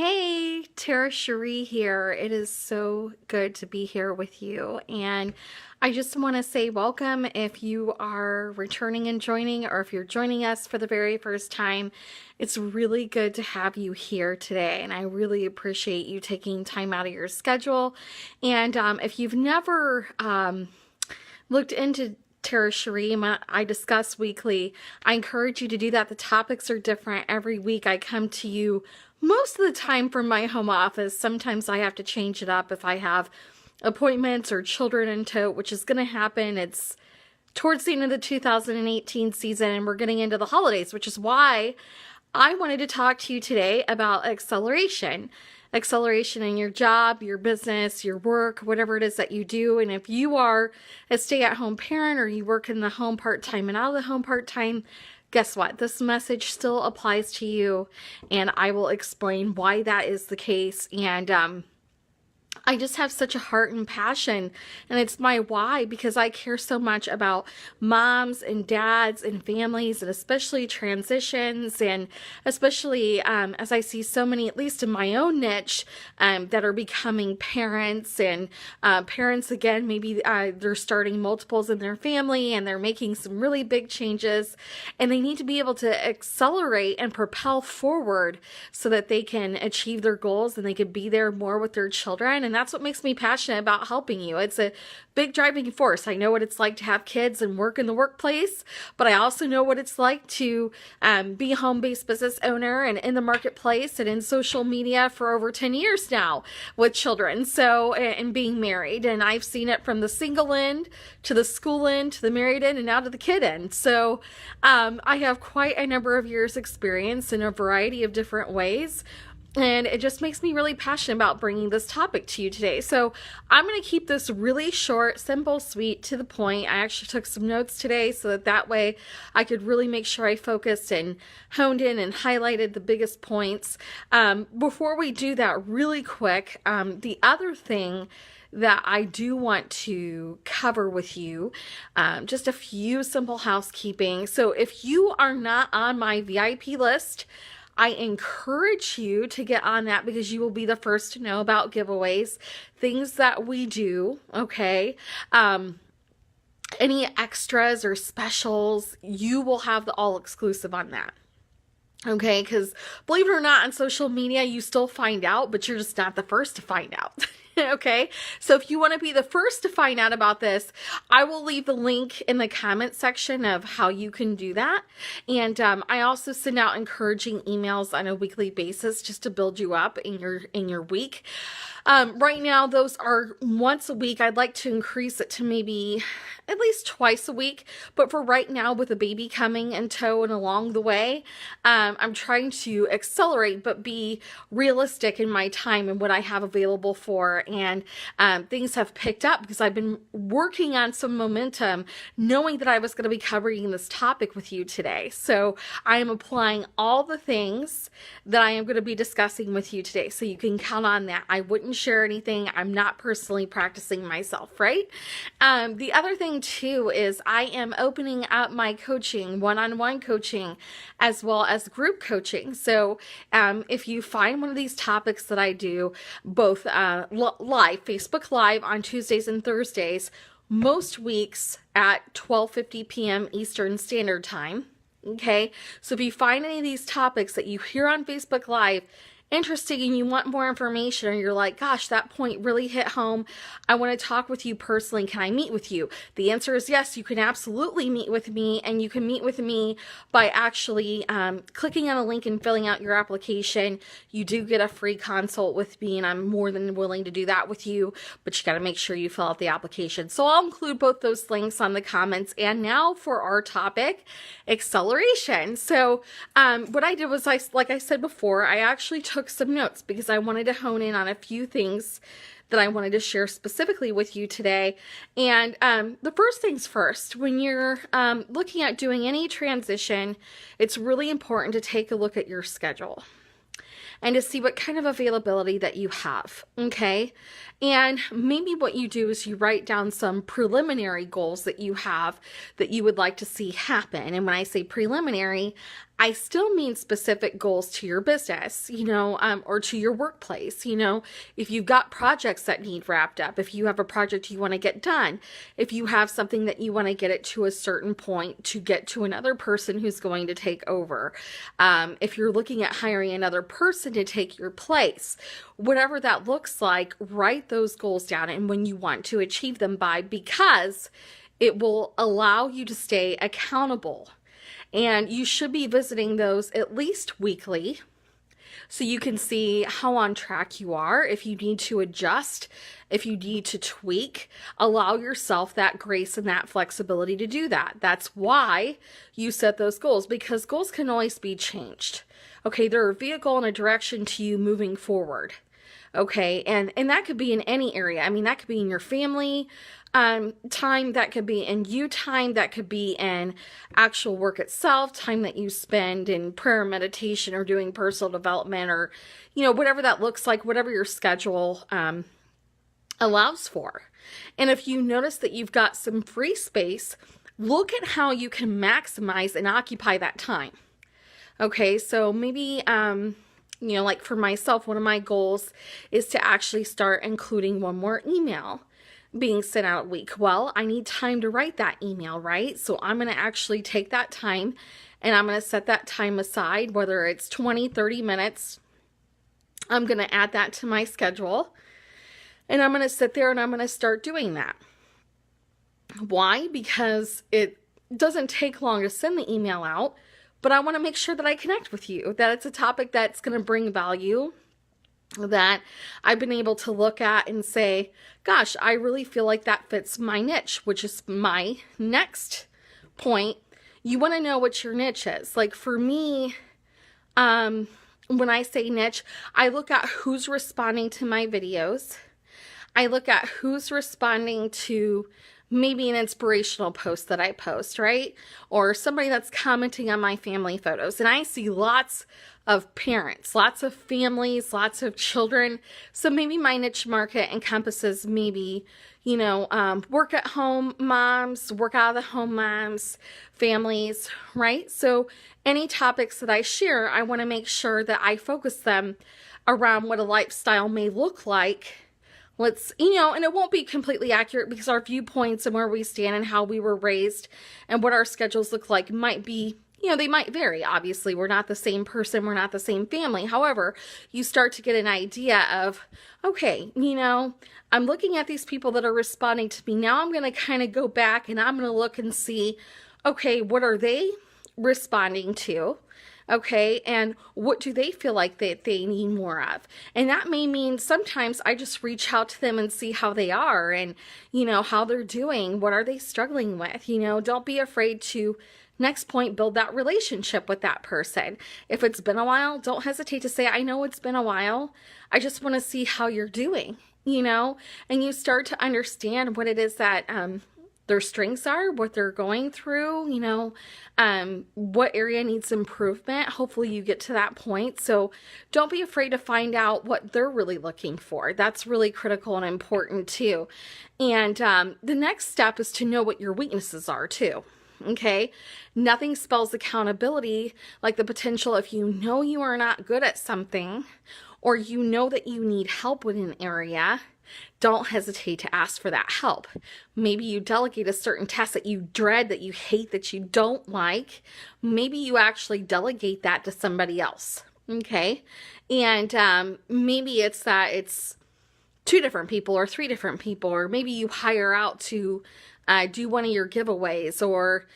Hey, Tara Cherie here. It is so good to be here with you. And I just want to say welcome if you are returning and joining, or if you're joining us for the very first time. It's really good to have you here today. And I really appreciate you taking time out of your schedule. And if you've never looked into Tara Cherie, I discuss weekly, I encourage you to do that. The topics are different every week. I come to you most of the time from my home office. Sometimes I have to change it up if I have appointments or children in tow, which is going to happen. It's towards the end of the 2018 season, and we're getting into the holidays, which is why I wanted to talk to you today about acceleration. Acceleration in your job, your business, your work, whatever it is that you do. And if you are a stay-at-home parent, or you work in the home part-time and out of the home part-time, guess what? This message still applies to you, and I will explain why that is the case. And I just have such a heart and passion, and it's my why, because I care so much about moms and dads and families, and especially transitions, and especially as I see so many, at least in my own niche, that are becoming parents, and parents, again, maybe they're starting multiples in their family, and they're making some really big changes, and they need to be able to accelerate and propel forward so that they can achieve their goals and they can be there more with their children. And that's what makes me passionate about helping you. It's a big driving force. I know what it's like to have kids and work in the workplace, but I also know what it's like to be a home-based business owner and in the marketplace and in social media for over 10 years now with children. So, and being married, and I've seen it from the single end to the school end to the married end and now to the kid end. So I have quite a number of years experience in a variety of different ways. And it just makes me really passionate about bringing this topic to you today. So I'm going to keep this really short, simple, sweet, to the point. I actually took some notes today so that way I could really make sure I focused and honed in and highlighted the biggest points. Before we do that, really quick, the other thing that I do want to cover with you, just a few simple housekeeping. So if you are not on my VIP list, I encourage you to get on that, because you will be the first to know about giveaways, things that we do, okay? Any extras or specials, you will have the all exclusive on that. Okay, because believe it or not, on social media, you still find out, but you're just not the first to find out. Okay, so if you want to be the first to find out about this, I will leave the link in the comment section of how you can do that. And I also send out encouraging emails on a weekly basis just to build you up in your week. Right now, those are once a week. I'd like to increase it to maybe at least twice a week. But for right now, with a baby coming in tow and along the way, I'm trying to accelerate but be realistic in my time and what I have available for. And things have picked up because I've been working on some momentum, knowing that I was going to be covering this topic with you today. So I am applying all the things that I am going to be discussing with you today. So you can count on that. I wouldn't share anything I'm not personally practicing myself, right? The other thing too is I am opening up my coaching, one-on-one coaching, as well as group coaching. So if you find one of these topics that I do, both live, Facebook Live on Tuesdays and Thursdays, most weeks at 12:50 p.m. Eastern Standard Time. Okay, so if you find any of these topics that you hear on Facebook Live interesting and you want more information, or you're like, gosh, that point really hit home, I want to talk with you personally, can I meet with you? The answer is yes, you can absolutely meet with me, and you can meet with me by actually clicking on a link and filling out your application. You do get a free consult with me, and I'm more than willing to do that with you, but you got to make sure you fill out the application. So I'll include both those links on the comments. And now for our topic, acceleration. So what I did was, like I said before, I actually took some notes because I wanted to hone in on a few things that I wanted to share specifically with you today. And the first things first, when you're looking at doing any transition, it's really important to take a look at your schedule and to see what kind of availability that you have, okay? And maybe what you do is you write down some preliminary goals that you have that you would like to see happen. And when I say preliminary, I still mean specific goals to your business, or to your workplace. If you've got projects that need wrapped up, if you have a project you want to get done, if you have something that you want to get it to a certain point to get to another person who's going to take over, if you're looking at hiring another person to take your place, whatever that looks like, write those goals down and when you want to achieve them by, because it will allow you to stay accountable. And you should be visiting those at least weekly so you can see how on track you are. If you need to adjust, if you need to tweak, allow yourself that grace and that flexibility to do that. That's why you set those goals, because goals can always be changed. Okay, they're a vehicle and a direction to you moving forward. Okay, and that could be in any area. I mean, that could be in your family time, that could be in you time, that could be in actual work itself, time that you spend in prayer, meditation, or doing personal development, or, whatever that looks like, whatever your schedule allows for. And if you notice that you've got some free space, look at how you can maximize and occupy that time. Okay, so maybe, like for myself, one of my goals is to actually start including one more email being sent out a week. Well, I need time to write that email, right? So I'm going to actually take that time and I'm going to set that time aside, whether it's 20, 30 minutes. I'm going to add that to my schedule and I'm going to sit there and I'm going to start doing that. Why? Because it doesn't take long to send the email out, but I want to make sure that I connect with you, that it's a topic that's going to bring value, that I've been able to look at and say, gosh, I really feel like that fits my niche, which is my next point. You want to know what your niche is. Like for me, when I say niche, I look at who's responding to my videos. I look at who's responding to maybe an inspirational post that I post, right? Or somebody that's commenting on my family photos. And I see lots of parents, lots of families, lots of children. So maybe my niche market encompasses maybe, work at home moms, work out of the home moms, families, right? So any topics that I share, I want to make sure that I focus them around what a lifestyle may look like. And it won't be completely accurate because our viewpoints and where we stand and how we were raised and what our schedules look like might be, they might vary. Obviously, we're not the same person. We're not the same family. However, you start to get an idea of, okay, I'm looking at these people that are responding to me. Now I'm going to kind of go back and I'm going to look and see, okay, what are they responding to? Okay, and what do they feel like that they need more of? And that may mean sometimes I just reach out to them and see how they are and, how they're doing. What are they struggling with? Don't be afraid to, next point, build that relationship with that person. If it's been a while, don't hesitate to say, I know it's been a while. I just want to see how you're doing, and you start to understand what it is that, their strengths are, what they're going through, what area needs improvement. Hopefully you get to that point. So don't be afraid to find out what they're really looking for. That's really critical and important too. And the next step is to know what your weaknesses are too. Okay. Nothing spells accountability like the potential if you know you are not good at something or you know that you need help with an area. Don't hesitate to ask for that help. Maybe you delegate a certain task that you dread, that you hate, that you don't like. Maybe you actually delegate that to somebody else. Okay. And maybe it's that it's 2 different people or 3 different people, or maybe you hire out to do one of your giveaways, or,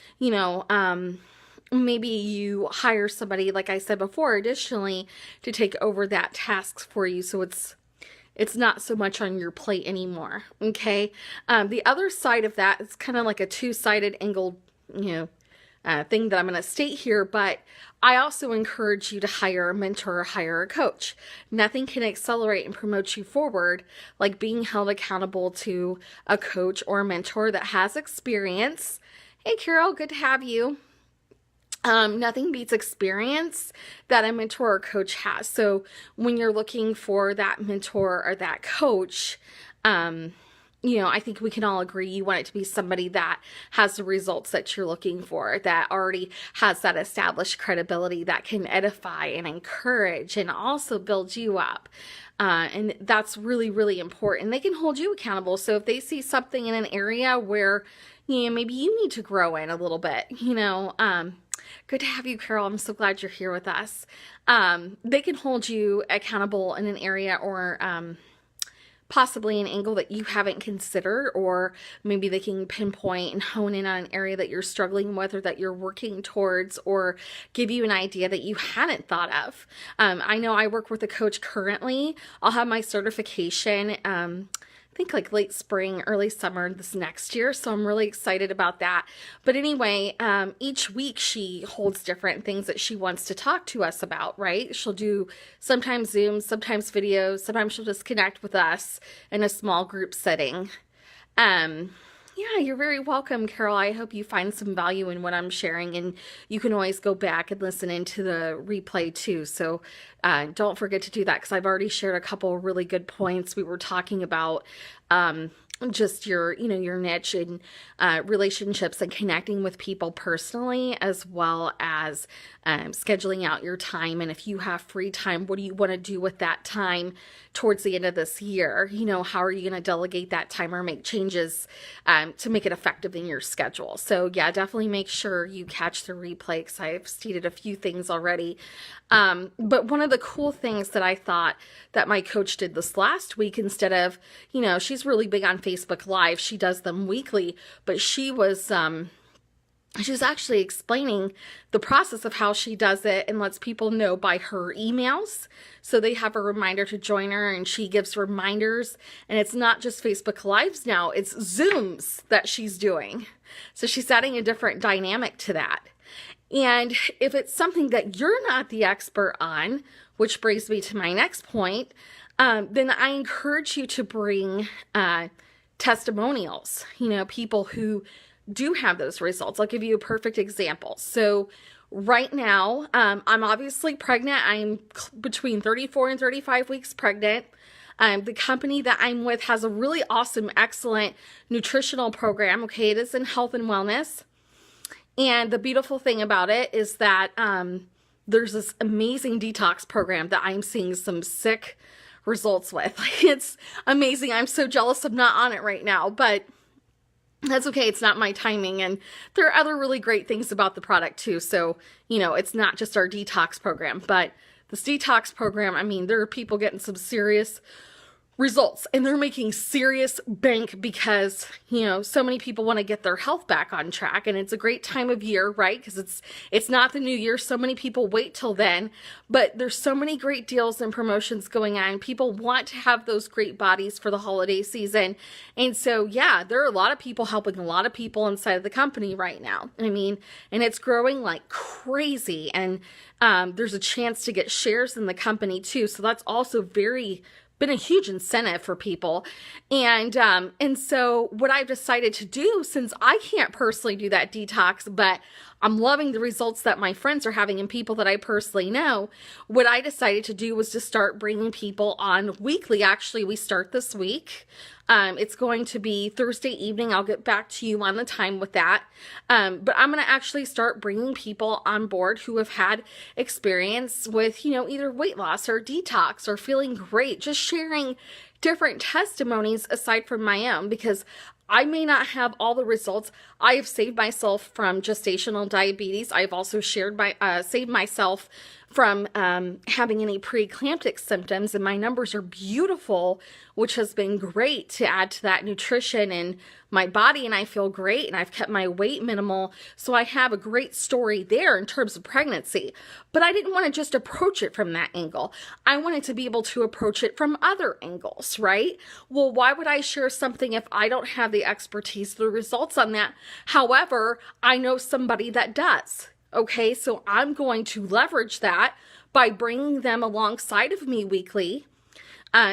maybe you hire somebody, like I said before, additionally, to take over that task for you. So it's not so much on your plate anymore. Okay. The other side of that is kind of like a 2-sided angled, thing that I'm going to state here, but I also encourage you to hire a mentor or hire a coach. Nothing can accelerate and promote you forward like being held accountable to a coach or a mentor that has experience. Hey, Carol, good to have you. Nothing beats experience that a mentor or coach has. So when you're looking for that mentor or that coach, I think we can all agree you want it to be somebody that has the results that you're looking for, that already has that established credibility, that can edify and encourage and also build you up. And that's really, really important. They can hold you accountable. So if they see something in an area where, maybe you need to grow in a little bit, good to have you, Carol. I'm so glad you're here with us. They can hold you accountable in an area or possibly an angle that you haven't considered, or maybe they can pinpoint and hone in on an area that you're struggling with or that you're working towards, or give you an idea that you hadn't thought of. I know I work with a coach currently. I'll have my certification I think like late spring, early summer this next year. So I'm really excited about that. But anyway, each week she holds different things that she wants to talk to us about, right? She'll do sometimes Zooms, sometimes videos, sometimes she'll just connect with us in a small group setting. Yeah, you're very welcome, Carol. I hope you find some value in what I'm sharing, and you can always go back and listen into the replay too. So don't forget to do that, because I've already shared a couple of really good points. We were talking about just your niche and relationships and connecting with people personally, as well as scheduling out your time. And if you have free time, what do you want to do with that time towards the end of this year? How are you going to delegate that time or make changes to make it effective in your schedule? So yeah, definitely make sure you catch the replay, because I've stated a few things already. But one of the cool things that I thought that my coach did this last week, instead of, she's really big on Facebook Live. She does them weekly, but she was actually explaining the process of how she does it and lets people know by her emails. So they have a reminder to join her, and she gives reminders. And it's not just Facebook Lives now, it's Zooms that she's doing. So she's adding a different dynamic to that. And if it's something that you're not the expert on, which brings me to my next point, then I encourage you to bring testimonials, people who do have those results. I'll give you a perfect example. So right now, I'm obviously pregnant. I'm between 34 and 35 weeks pregnant. The company that I'm with has a really awesome, excellent nutritional program. Okay, it is in health and wellness. And the beautiful thing about it is that there's this amazing detox program that I'm seeing some sick results with. It's amazing. I'm so jealous I'm not on it right now, but that's okay. It's not my timing. And there are other really great things about the product too. So, it's not just our detox program, but this detox program, there are people getting some serious results, and they're making serious bank because, so many people want to get their health back on track, and it's a great time of year, right? Because it's not the new year. So many people wait till then, but there's so many great deals and promotions going on. People want to have those great bodies for the holiday season. And so, yeah, there are a lot of people helping a lot of people inside of the company right now. And it's growing like crazy. And there's a chance to get shares in the company too. So that's also been a huge incentive for people. And so what I've decided to do, since I can't personally do that detox, but I'm loving the results that my friends are having and people that I personally know, what I decided to do was to start bringing people on weekly. Actually, we start this week. It's going to be Thursday evening. I'll get back to you on the time with that. But I'm going to actually start bringing people on board who have had experience with, either weight loss or detox or feeling great, just sharing different testimonies aside from my own, because I may not have all the results. I have saved myself from gestational diabetes. I've also saved myself from having any preeclamptic symptoms, and my numbers are beautiful, which has been great to add to that nutrition in my body, and I feel great, and I've kept my weight minimal, so I have a great story there in terms of pregnancy. But I didn't want to just approach it from that angle. I wanted to be able to approach it from other angles, right? Well, why would I share something if I don't have the expertise, the results on that? However, I know somebody that does. Okay, so I'm going to leverage that by bringing them alongside of me weekly,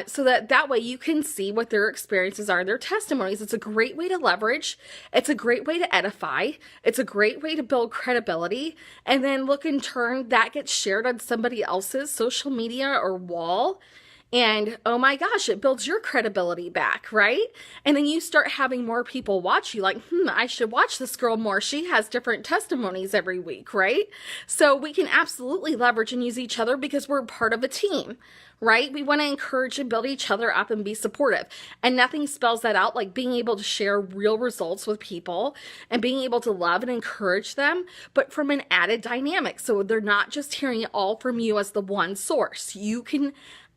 so that way you can see what their experiences are, their testimonies. It's a great way to leverage. It's a great way to edify. It's a great way to build credibility. And then look, in turn, that gets shared on somebody else's social media or wall. And oh my gosh, it builds your credibility back, right? And then you start having more people watch you like, I should watch this girl more. She has different testimonies every week, right? So we can absolutely leverage and use each other because we're part of a team, right? We want to encourage and build each other up and be supportive. And nothing spells that out like being able to share real results with people and being able to love and encourage them, but from an added dynamic. So they're not just hearing it all from you as the one source. You can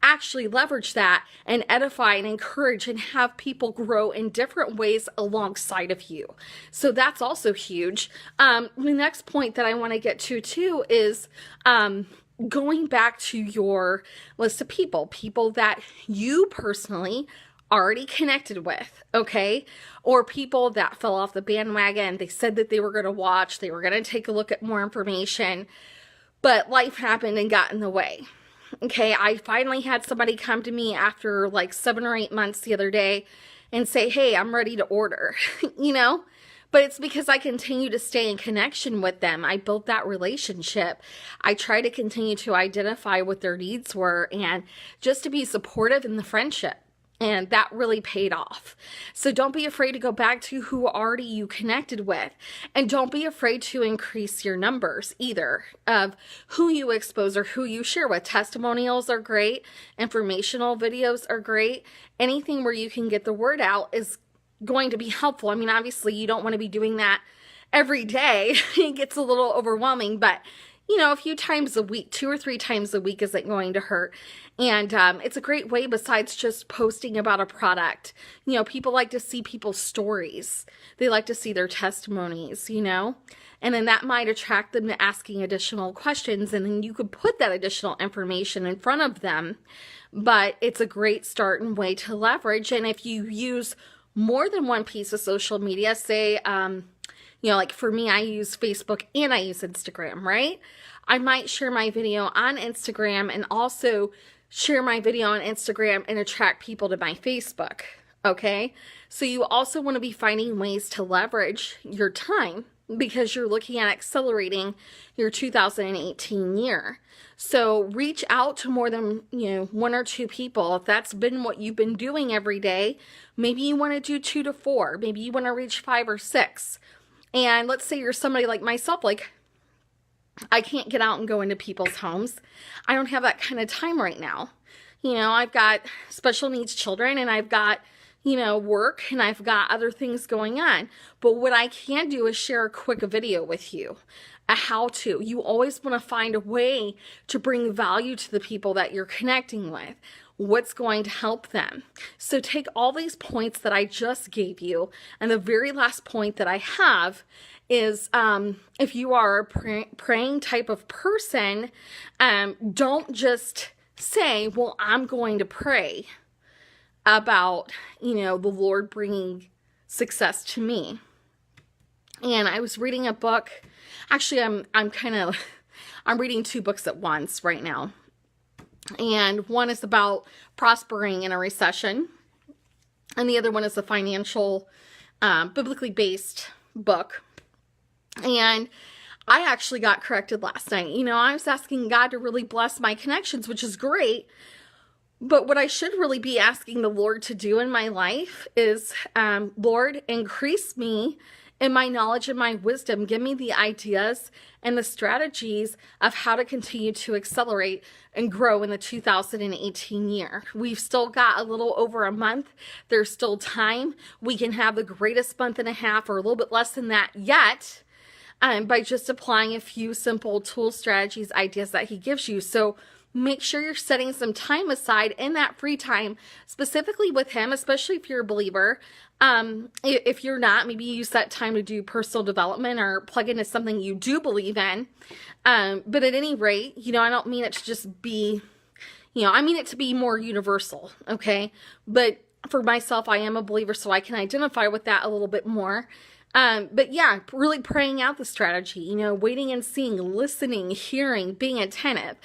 actually leverage that and edify and encourage and have people grow in different ways alongside of you. So that's also huge. The next point that I want to get to too is going back to your list of people that you personally already connected with, okay? Or people that fell off the bandwagon. They said that they were going to watch, they were going to take a look at more information, but life happened and got in the way. Okay, I finally had somebody come to me after like 7 or 8 months the other day and say, hey, I'm ready to order, you know? But it's because I continue to stay in connection with them. I built that relationship. I try to continue to identify what their needs were and just to be supportive in the friendship. And that really paid off. So don't be afraid to go back to who already you connected with. And don't be afraid to increase your numbers either of who you expose or who you share with. Testimonials are great. Informational videos are great. Anything where you can get the word out is going to be helpful. I mean, obviously you don't want to be doing that every day. It gets a little overwhelming, but you know, a few times a week, 2 or 3 times a week isn't going to hurt. And it's a great way besides just posting about a product. You know, people like to see people's stories. They like to see their testimonies, you know, and then that might attract them to asking additional questions. And then you could put that additional information in front of them. But it's a great start and way to leverage. And if you use more than one piece of social media, say, you know, like for me, I use Facebook and I use Instagram, right? I might share my video on Instagram and also share my video on Instagram and attract people to my Facebook, okay? So you also want to be finding ways to leverage your time because you're looking at accelerating your 2018 year. So reach out to more than, you know, 1 or 2 people. If that's been what you've been doing every day, maybe you want to do 2 to 4. Maybe you want to reach 5 or 6. And let's say you're somebody like myself, like I can't get out and go into people's homes. I don't have that kind of time right now. You know, I've got special needs children and I've got, you know, work and I've got other things going on. But what I can do is share a quick video with you, a how-to. You always want to find a way to bring value to the people that you're connecting with. What's going to help them. So take all these points that I just gave you, and the very last point that I have is if you are a praying type of person, don't just say, well, I'm going to pray about, you know, the Lord bringing success to me. And I was reading a book. Actually, I'm reading 2 books at once right now. And one is about prospering in a recession. And the other one is a financial, biblically based book. And I actually got corrected last night. You know, I was asking God to really bless my connections, which is great. But what I should really be asking the Lord to do in my life is, Lord, increase me in my knowledge and my wisdom. Give me the ideas and the strategies of how to continue to accelerate and grow in the 2018 year. We've still got a little over a month. There's still time. We can have the greatest month and a half or a little bit less than that yet by just applying a few simple tools, strategies, ideas that he gives you. So make sure you're setting some time aside in that free time, specifically with him, especially if you're a believer. If you're not, maybe use that time to do personal development or plug into something you do believe in. But at any rate, you know, I don't mean it to just be, you know, I mean it to be more universal, okay? But for myself, I am a believer, so I can identify with that a little bit more. But yeah, really praying out the strategy, you know, waiting and seeing, listening, hearing, being attentive,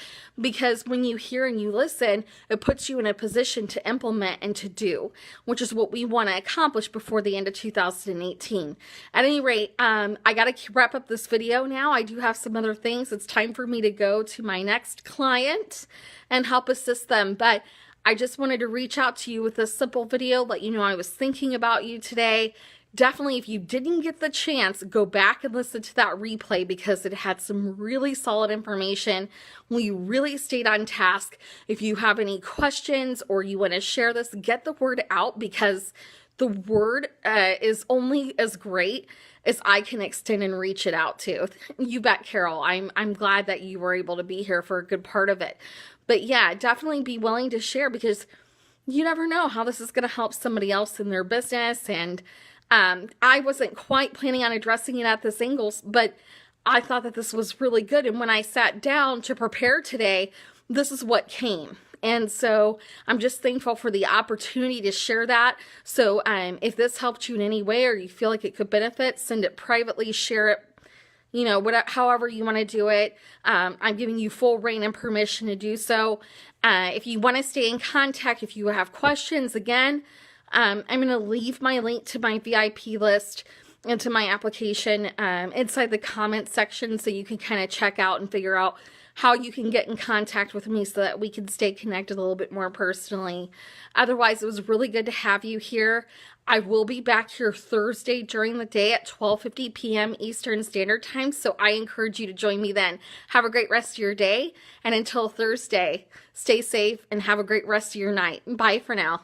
because when you hear and you listen, it puts you in a position to implement and to do, which is what we want to accomplish before the end of 2018. At any rate, I got to wrap up this video now. I do have some other things. It's time for me to go to my next client and help assist them. But I just wanted to reach out to you with this simple video, let you know I was thinking about you today. Definitely, if you didn't get the chance, go back and listen to that replay because it had some really solid information. We really stayed on task. If you have any questions or you want to share this, get the word out because the word is only as great as I can extend and reach it out to. You bet, Carol. I'm glad that you were able to be here for a good part of it. But yeah, definitely be willing to share because you never know how this is going to help somebody else in their business. And I wasn't quite planning on addressing it at this angle, but I thought that this was really good. And when I sat down to prepare today, this is what came. And so I'm just thankful for the opportunity to share that. So if this helped you in any way or you feel like it could benefit, send it privately, share it, you know, whatever, however you want to do it. I'm giving you full reign and permission to do so. If you want to stay in contact, if you have questions, again, I'm going to leave my link to my VIP list and to my application inside the comments section so you can kind of check out and figure out how you can get in contact with me so that we can stay connected a little bit more personally. Otherwise, it was really good to have you here. I will be back here Thursday during the day at 12:50 p.m. Eastern Standard Time, so I encourage you to join me then. Have a great rest of your day, and until Thursday, stay safe and have a great rest of your night. Bye for now.